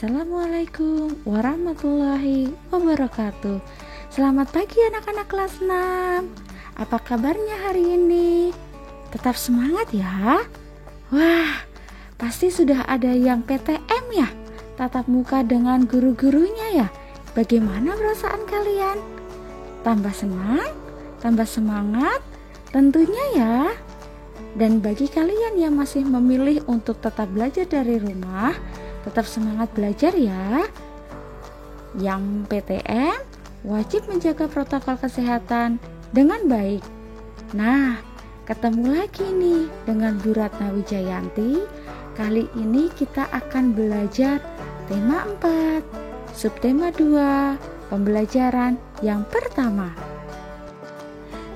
Assalamualaikum warahmatullahi wabarakatuh. Selamat pagi anak-anak kelas 6. Apa kabarnya hari ini? Tetap semangat ya. Wah, pasti sudah ada yang PTM ya, tatap muka dengan guru-gurunya ya. Bagaimana perasaan kalian? Tambah senang? Tambah semangat? Tentunya ya. Dan bagi kalian yang masih memilih untuk tetap belajar dari rumah, tetap semangat belajar ya. Yang PTM wajib menjaga protokol kesehatan dengan baik. Nah, ketemu lagi nih dengan Bu Ratna Wijayanti. Kali ini kita akan belajar tema 4, subtema 2, pembelajaran yang pertama.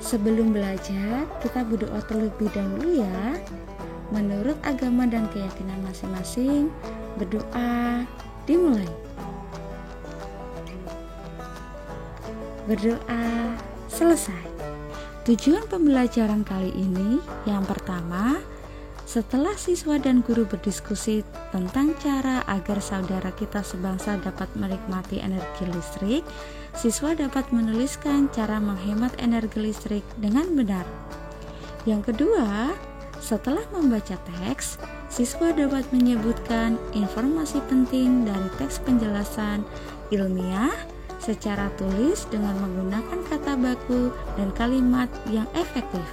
Sebelum belajar, kita berdoa terlebih dahulu ya. Menurut agama dan keyakinan masing-masing, berdoa dimulai. Berdoa selesai. Tujuan pembelajaran kali ini yang pertama, setelah siswa dan guru berdiskusi tentang cara agar saudara kita sebangsa dapat menikmati energi listrik, siswa dapat menuliskan cara menghemat energi listrik dengan benar. Yang kedua, setelah membaca teks, siswa dapat menyebutkan informasi penting dari teks penjelasan ilmiah secara tulis dengan menggunakan kata baku dan kalimat yang efektif.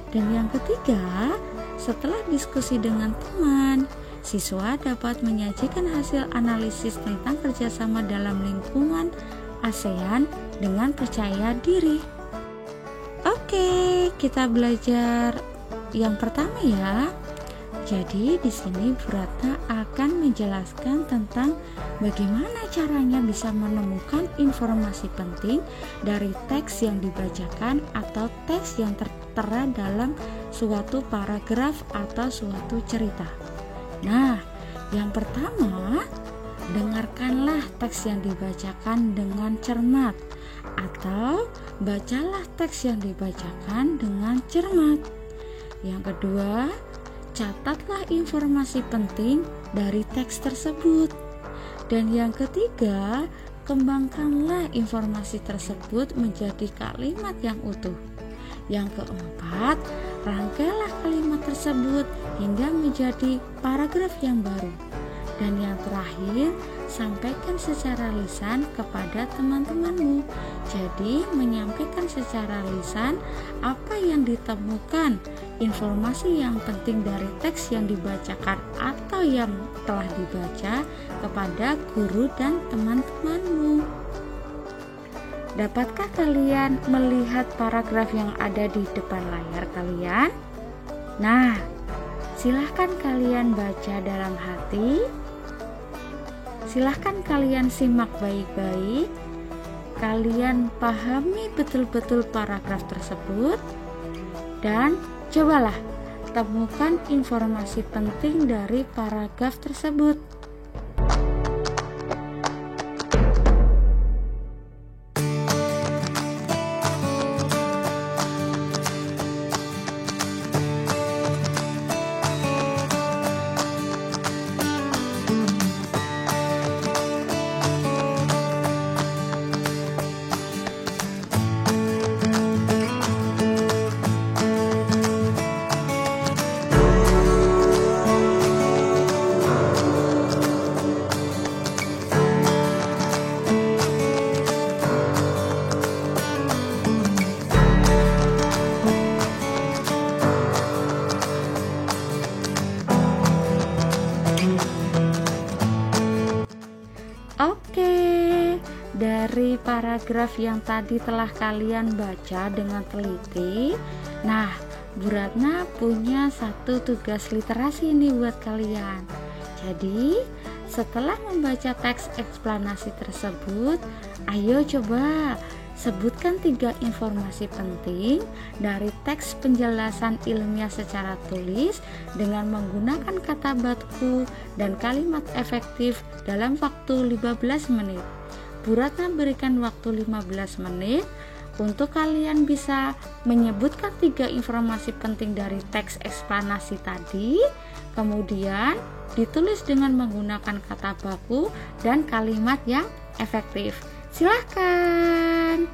Dan yang ketiga, setelah diskusi dengan teman, siswa dapat menyajikan hasil analisis tentang kerjasama dalam lingkungan ASEAN dengan percaya diri. Oke, kita belajar yang pertama ya. Jadi di sini Bu Ratna akan menjelaskan tentang bagaimana caranya bisa menemukan informasi penting dari teks yang dibacakan atau teks yang tertera dalam suatu paragraf atau suatu cerita. Nah, yang pertama, dengarkanlah teks yang dibacakan dengan cermat atau bacalah teks yang dibacakan dengan cermat. Yang kedua, catatlah informasi penting dari teks tersebut. Dan yang ketiga, kembangkanlah informasi tersebut menjadi kalimat yang utuh. Yang keempat, rangkailah kalimat tersebut hingga menjadi paragraf yang baru. Dan yang terakhir, sampaikan secara lisan kepada teman-temanmu. Jadi, menyampaikan secara lisan apa yang ditemukan, informasi yang penting dari teks yang dibacakan atau yang telah dibaca kepada guru dan teman-temanmu. Dapatkah kalian melihat paragraf yang ada di depan layar kalian? Nah, silahkan kalian baca dalam hati. Silahkan kalian simak baik-baik. Kalian pahami betul-betul paragraf tersebut. Dan cobalah temukan informasi penting dari paragraf tersebut. Oke, dari paragraf yang tadi telah kalian baca dengan teliti, nah, Bu Ratna punya satu tugas literasi ini buat kalian. Jadi, setelah membaca teks eksplanasi tersebut, ayo coba sebutkan 3 informasi penting dari teks penjelasan ilmiah secara tulis dengan menggunakan kata baku dan kalimat efektif dalam waktu 15 menit. Bu Ratna berikan waktu 15 menit untuk kalian bisa menyebutkan 3 informasi penting dari teks eksplanasi tadi Kemudian ditulis dengan menggunakan kata baku dan kalimat yang efektif. Silahkan.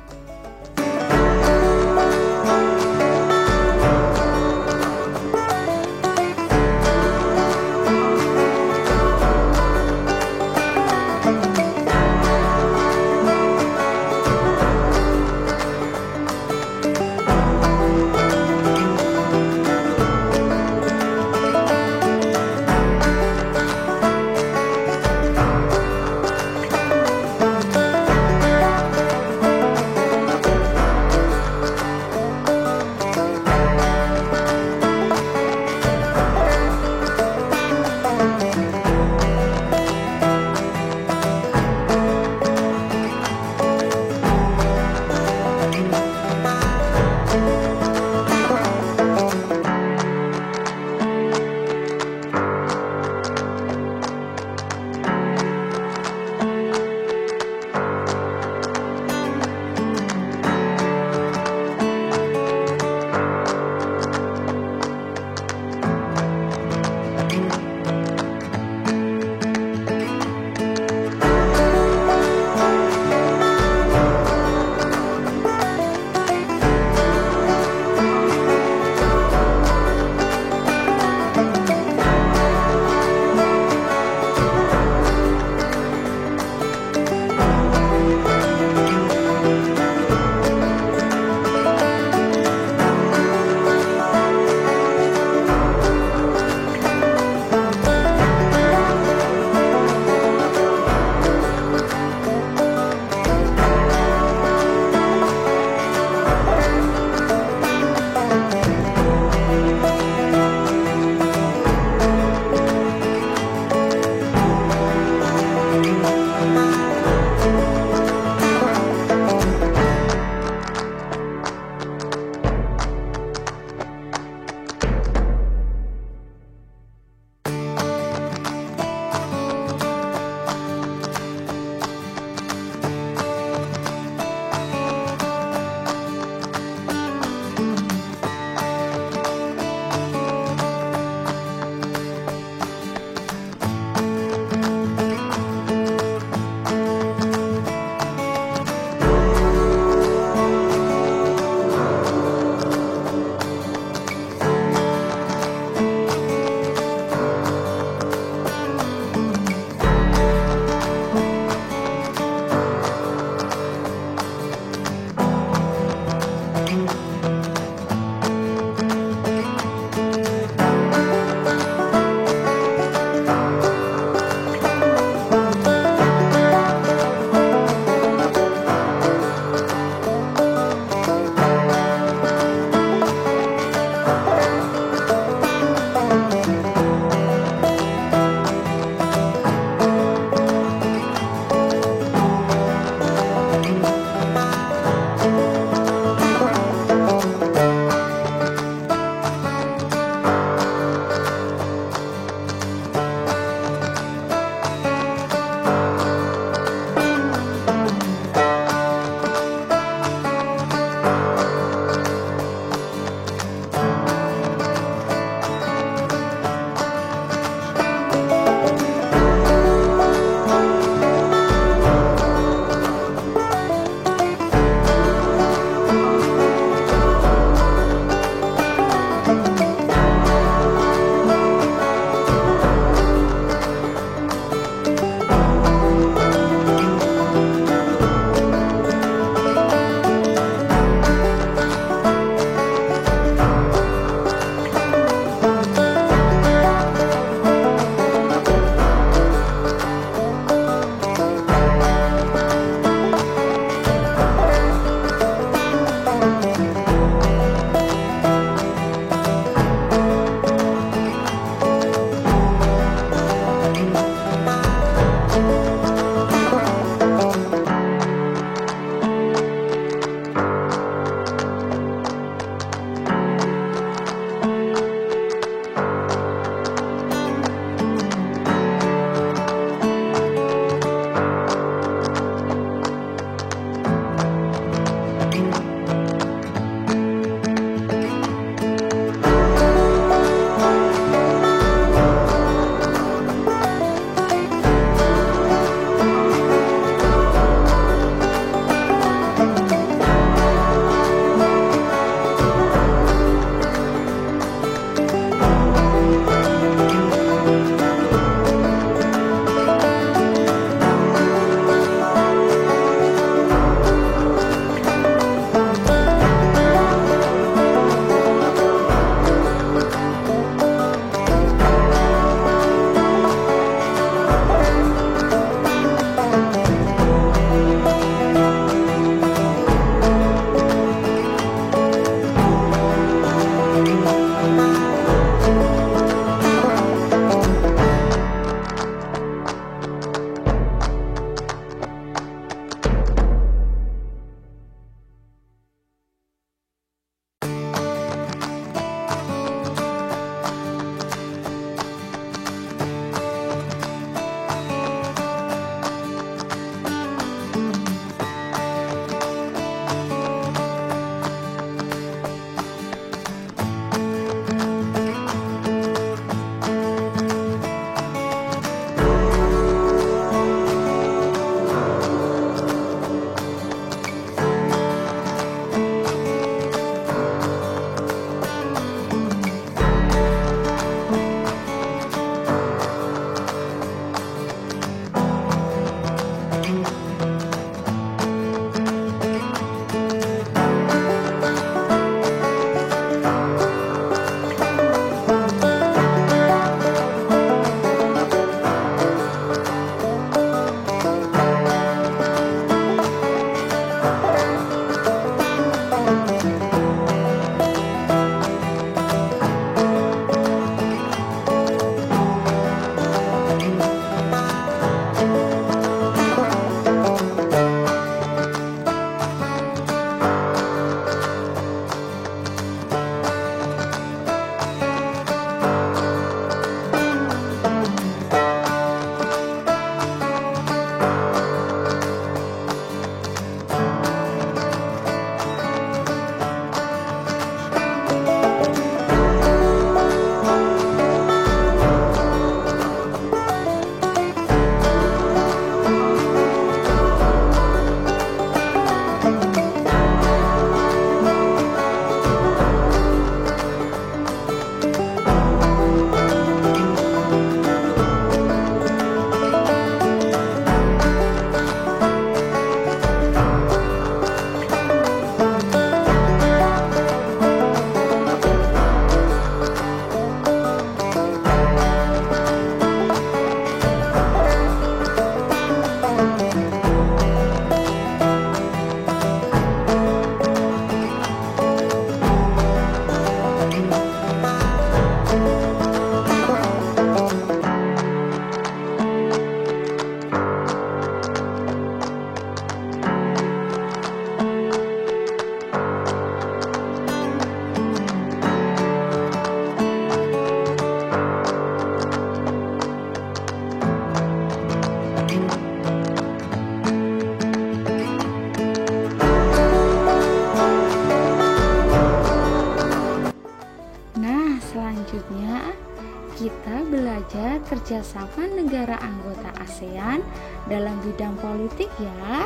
kerjasama negara anggota ASEAN dalam bidang politik ya.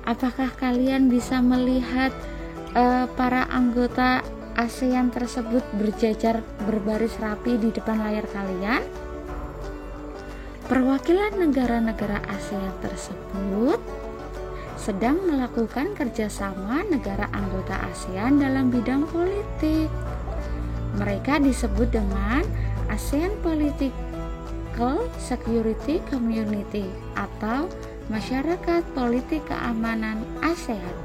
Apakah kalian bisa melihat para anggota ASEAN tersebut berjajar berbaris rapi di depan layar kalian? Perwakilan negara-negara ASEAN tersebut sedang melakukan kerjasama negara anggota ASEAN dalam bidang politik. Mereka disebut dengan ASEAN Political Security Community atau Masyarakat Politik Keamanan ASEAN.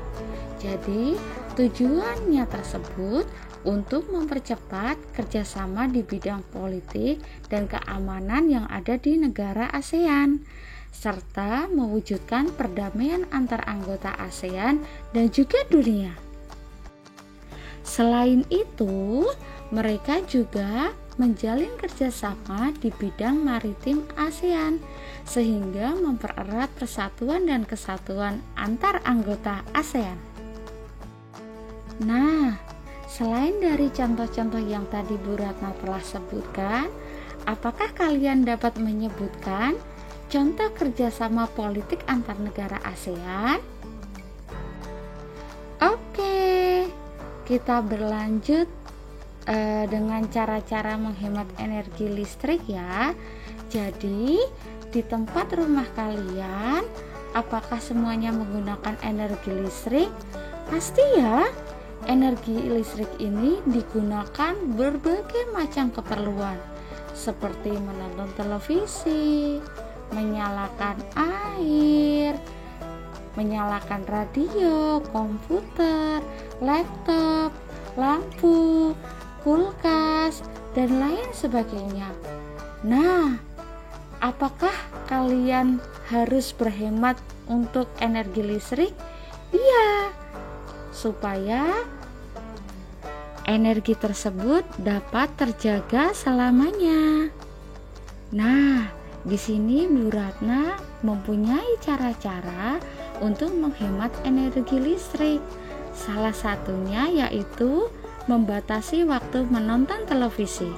Jadi, tujuannya tersebut untuk mempercepat kerjasama di bidang politik dan keamanan yang ada di negara ASEAN, serta mewujudkan perdamaian antar anggota ASEAN dan juga dunia. Selain itu, mereka juga menjalin kerjasama di bidang maritim ASEAN, sehingga mempererat persatuan dan kesatuan antar anggota ASEAN. Nah, selain dari contoh-contoh yang tadi Bu Ratna telah sebutkan, apakah kalian dapat menyebutkan contoh kerjasama politik antar negara ASEAN? Oke, kita berlanjut dengan cara-cara menghemat energi listrik ya. Jadi, di tempat rumah kalian, apakah semuanya menggunakan energi listrik? Pasti ya. Energi listrik ini digunakan berbagai macam keperluan, seperti menonton televisi, menyalakan air, menyalakan radio, komputer, laptop, lampu, kulkas, dan lain sebagainya. Nah, apakah kalian harus berhemat untuk energi listrik? Iya, supaya energi tersebut dapat terjaga selamanya. Nah, di sini Bu Ratna mempunyai cara-cara untuk menghemat energi listrik. Salah satunya yaitu membatasi waktu menonton televisi.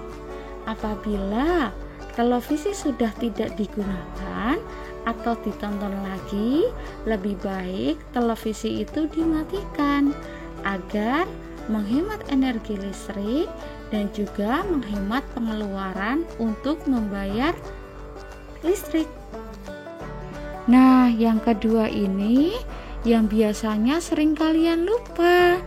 Apabila televisi sudah tidak digunakan atau ditonton lagi, lebih baik televisi itu dimatikan agar menghemat energi listrik dan juga menghemat pengeluaran untuk membayar listrik. Nah, yang kedua ini yang biasanya sering kalian lupa.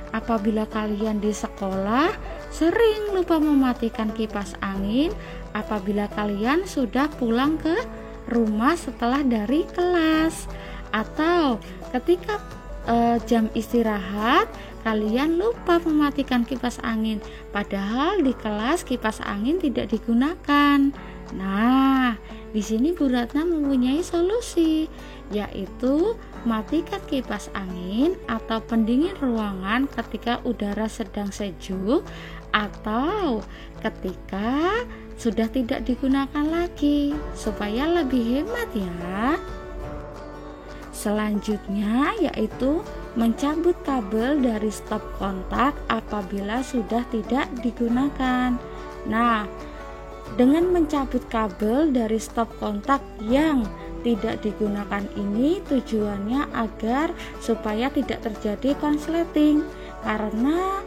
Apabila kalian di sekolah sering lupa mematikan kipas angin apabila kalian sudah pulang ke rumah setelah dari kelas, atau ketika jam istirahat kalian lupa mematikan kipas angin padahal di kelas kipas angin tidak digunakan. Nah, di sini Bu Ratna mempunyai solusi, yaitu matikan kipas angin atau pendingin ruangan ketika udara sedang sejuk atau ketika sudah tidak digunakan lagi, supaya lebih hemat ya. Selanjutnya yaitu mencabut kabel dari stop kontak apabila sudah tidak digunakan. Nah, dengan mencabut kabel dari stop kontak yang tidak digunakan ini tujuannya agar supaya tidak terjadi konsleting, karena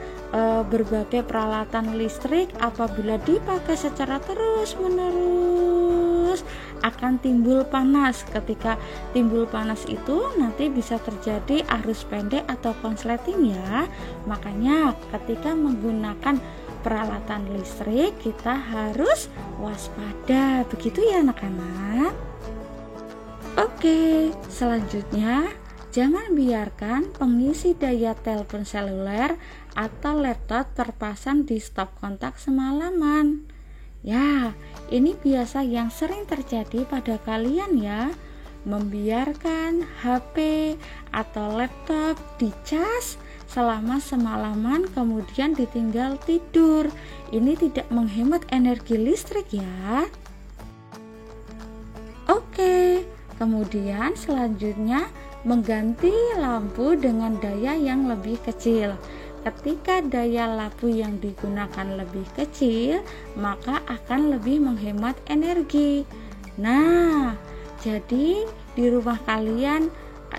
berbagai peralatan listrik apabila dipakai secara terus-menerus akan timbul panas. Ketika timbul panas itu nanti bisa terjadi arus pendek atau konsleting ya. Makanya ketika menggunakan peralatan listrik kita harus waspada. Begitu ya anak-anak. Oke, selanjutnya jangan biarkan pengisi daya telepon seluler atau laptop terpasang di stop kontak semalaman. Ya, ini biasa yang sering terjadi pada kalian ya. Membiarkan HP atau laptop dicas selama semalaman kemudian ditinggal tidur. Ini tidak menghemat energi listrik ya. Oke, kemudian selanjutnya mengganti lampu dengan daya yang lebih kecil. ketika daya lampu yang digunakan lebih kecil, maka akan lebih menghemat energi. Nah, jadi di rumah kalian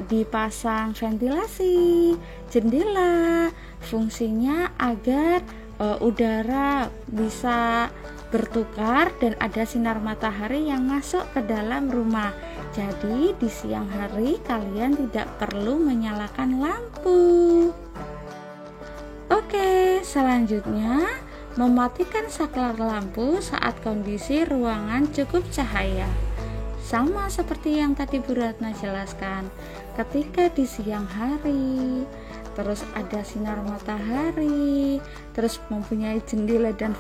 dipasang ventilasi, jendela, fungsinya agar udara bisa bertukar dan ada sinar matahari yang masuk ke dalam rumah. Jadi di siang hari kalian tidak perlu menyalakan lampu. Oke, selanjutnya mematikan saklar lampu saat kondisi ruangan cukup cahaya. Sama seperti yang tadi Bu Ratna jelaskan, ketika di siang hari terus ada sinar matahari, terus mempunyai jendela dan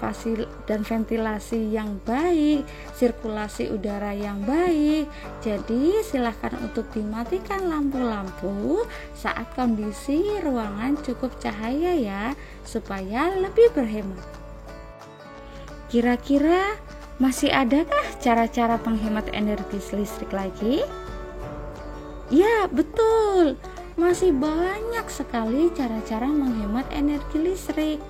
ventilasi yang baik, sirkulasi udara yang baik. Jadi silahkan untuk dimatikan lampu-lampu saat kondisi ruangan cukup cahaya ya, supaya lebih berhemat. Kira-kira masih adakah cara-cara penghemat energi listrik lagi? Ya, betul. Masih banyak sekali cara-cara menghemat energi listrik.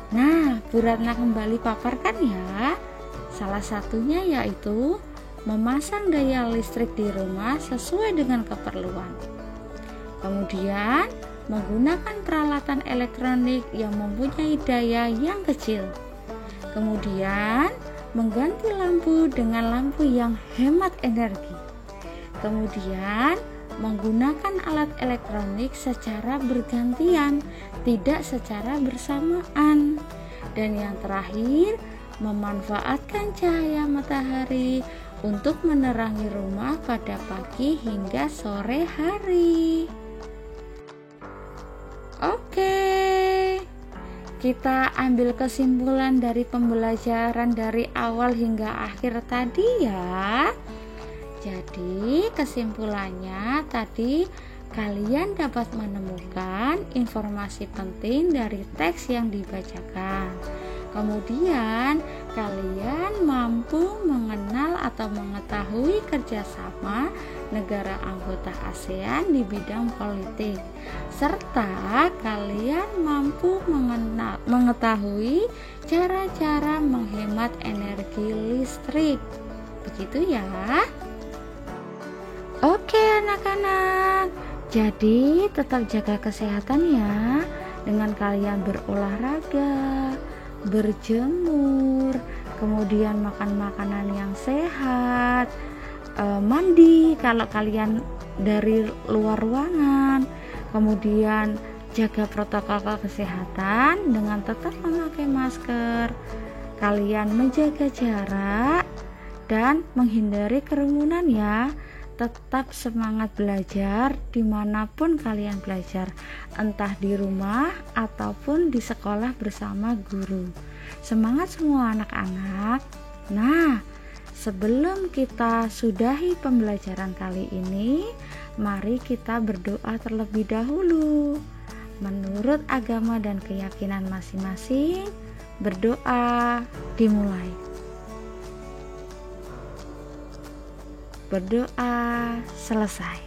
Nah, Bu Ratna kembali paparkan ya. Salah satunya yaitu memasang daya listrik di rumah sesuai dengan keperluan. Kemudian, menggunakan peralatan elektronik yang mempunyai daya yang kecil. Kemudian, mengganti lampu dengan lampu yang hemat energi. Kemudian, menggunakan alat elektronik secara bergantian, tidak secara bersamaan. Dan yang terakhir, memanfaatkan cahaya matahari untuk menerangi rumah pada pagi hingga sore hari. Oke, kita ambil kesimpulan dari pembelajaran dari awal hingga akhir tadi ya. Jadi kesimpulannya tadi kalian dapat menemukan informasi penting dari teks yang dibacakan. Kemudian kalian mampu mengenal atau mengetahui kerjasama negara anggota ASEAN di bidang politik, serta kalian mampu mengetahui cara-cara menghemat energi listrik. Begitu ya. Oke anak-anak, jadi tetap jaga kesehatan ya, dengan kalian berolahraga, berjemur, kemudian makan makanan yang sehat, mandi kalau kalian dari luar ruangan, kemudian jaga protokol kesehatan dengan tetap memakai masker, kalian menjaga jarak dan menghindari kerumunan ya. Tetap semangat belajar dimanapun kalian belajar, entah di rumah ataupun di sekolah bersama guru. Semangat semua anak-anak. Nah, sebelum kita sudahi pembelajaran kali ini, mari kita berdoa terlebih dahulu. Menurut agama dan keyakinan masing-masing, berdoa dimulai. Berdoa selesai.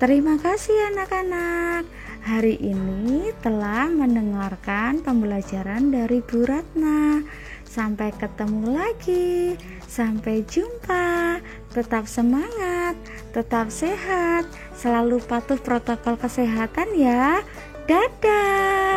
Terima kasih anak-anak. Hari ini telah mendengarkan pembelajaran dari Bu Ratna. Sampai ketemu lagi. Sampai jumpa. Tetap semangat, tetap sehat, selalu patuh protokol kesehatan ya. Dadah.